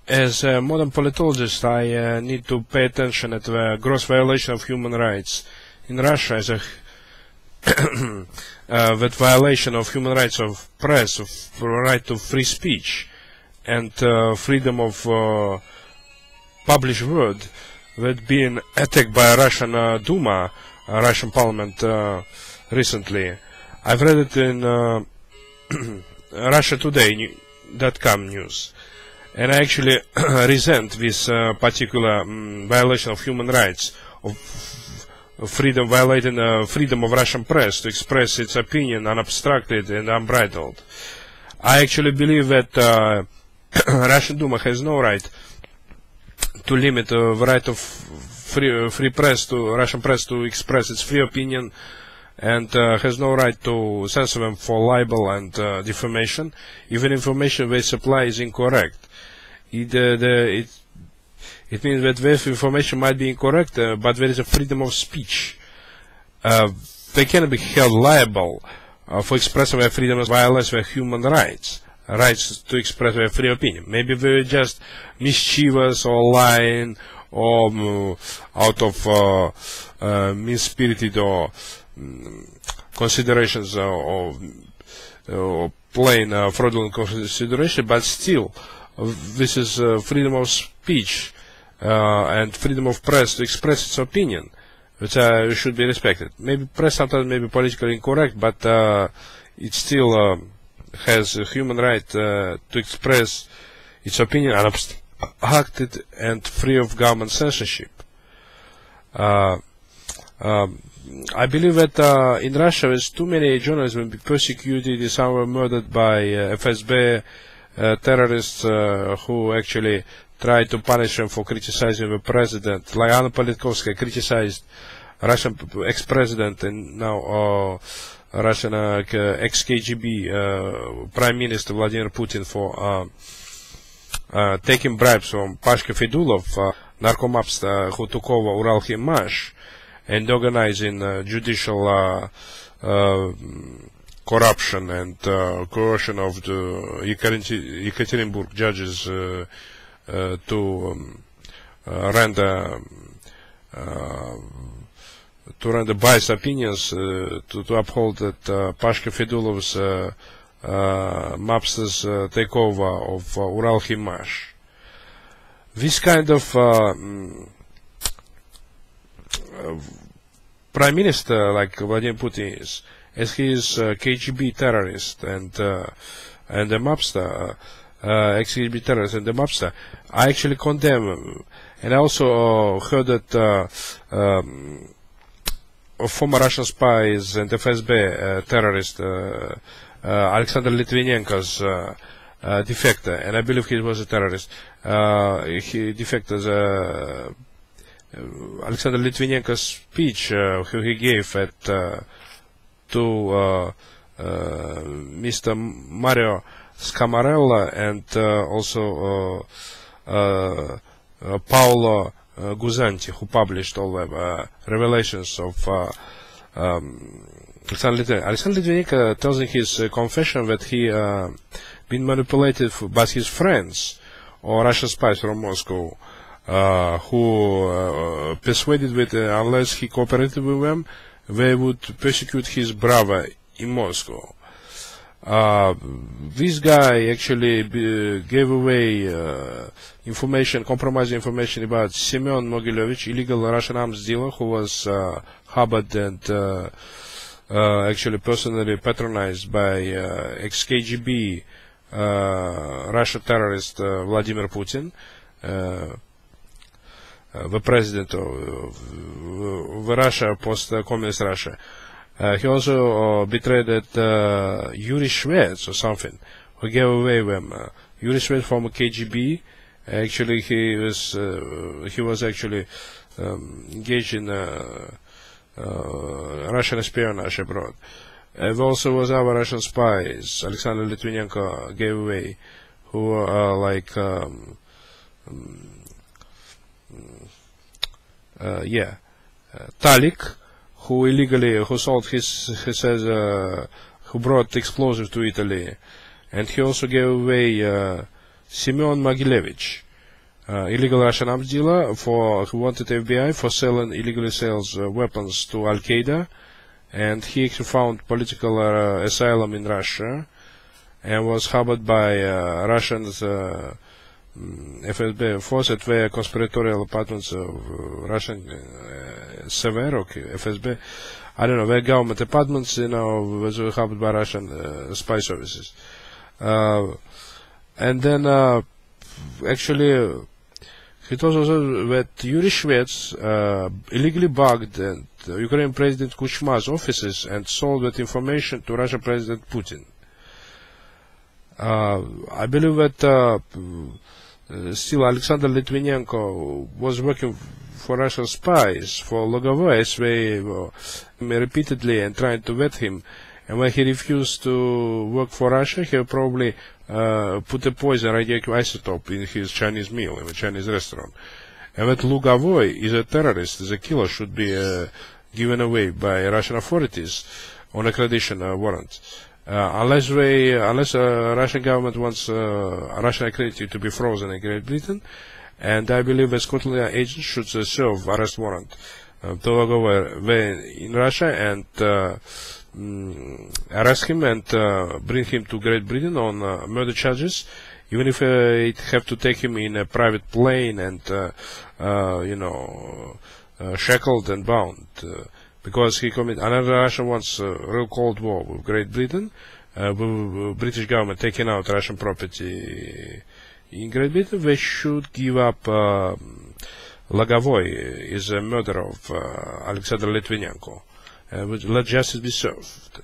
As a modern politologist, I need to pay attention at the gross violation of human rights in Russia as a that violation of human rights of press, of right to free speech, and freedom of published word, that being attacked by Russian Duma, Russian Parliament, recently. I've read it in RussiaToday.com news, and I actually resent this particular violation of human rights, of freedom, violating freedom of Russian press to express its opinion unobstructed and unbridled. I actually believe that Russian Duma has no right to limit the right of free press, to Russian press, to express its free opinion, and has no right to censor them for libel and defamation, even information they supply is incorrect. It means that this information might be incorrect, but there is a freedom of speech. They cannot be held liable for expressing their freedom as violates their human rights to express their free opinion. Maybe they're just mischievous or lying, or out of mean-spirited or considerations, or plain fraudulent consideration, but still this is freedom of speech and freedom of press to express its opinion, which should be respected. Maybe press sometimes may be politically incorrect, but it still has a human right to express its opinion unobstructed and free of government censorship. I believe that in Russia there's too many journalists will be persecuted, some were murdered by FSB terrorists who actually tried to punish them for criticizing the president. Like Anna Politkovskaya criticized Russian ex-president and now Russian ex-KGB Prime Minister Vladimir Putin for taking bribes from Pashka Fedulov, narcomapster who took over Uralchimach, and organizing judicial corruption and coercion of the Yekaterinburg judges to render biased opinions, to uphold that Pashka Fedulov's mobsters takeover of Uralchimach. This kind of prime minister like Vladimir Putin is, as he is a KGB terrorist and a mobster, ex-KGB terrorist and a mobster, I actually condemn. And I also heard that former Russian spies and FSB terrorist Alexander Litvinenko's defector, and I believe he was a terrorist. He defected Alexander Litvinenko's speech who he gave at to Mr. Mario Scamarella and also Paolo Guzzanti, who published all the revelations of Alexander Litvinenko. Alexander Litvinenko tells in his confession that he been manipulated by his friends or Russian spies from Moscow, who persuaded that unless he cooperated with them, they would persecute his brother in Moscow. This guy actually gave away information, compromising information about Semyon Mogilovich, illegal Russian arms dealer, who was harbored and actually personally patronized by ex-KGB Russian terrorist Vladimir Putin, the president of Russia, post-communist Russia. He also betrayed that Yuri Shvets or something, who gave away them. Yuri Shvets from KGB. Actually, he was actually engaged in Russian espionage abroad. There also was other Russian spies Alexander Litvinenko gave away, who are like Talik, who illegally, who sold he says, who brought explosives to Italy, and he also gave away Semyon Mogilevich, illegal Russian arms dealer who wanted FBI for selling illegally sells weapons to Al Qaeda, and he actually found political asylum in Russia and was harbored by Russians FSB force at their conspiratorial apartments of Russian Severok FSB. I don't know, their government apartments, was harbored by Russian spy services. And then actually he told us that Yuri Shvets illegally bugged Ukrainian President Kuchma's offices and sold that information to Russian President Putin. I believe that still Alexander Litvinenko was working for Russian spies, for Logovoy, as they repeatedly and trying to vet him. And when he refused to work for Russia, he probably put a poison radioactive isotope in his Chinese meal, in a Chinese restaurant. And that Lugovoy is a terrorist, is a killer, should be given away by Russian authorities on extradition warrant. Unless Russian government wants Russian accredited to be frozen in Great Britain, and I believe that Scotland Yard agents should serve arrest warrant to go in Russia and arrest him and bring him to Great Britain on murder charges, even if it have to take him in a private plane and shackled and bound. Because he committed another Russia wants a real Cold War with Great Britain, with British government taking out Russian property in Great Britain. They should give up Logovoy is a murderer of Alexander Litvinenko. Let justice be served.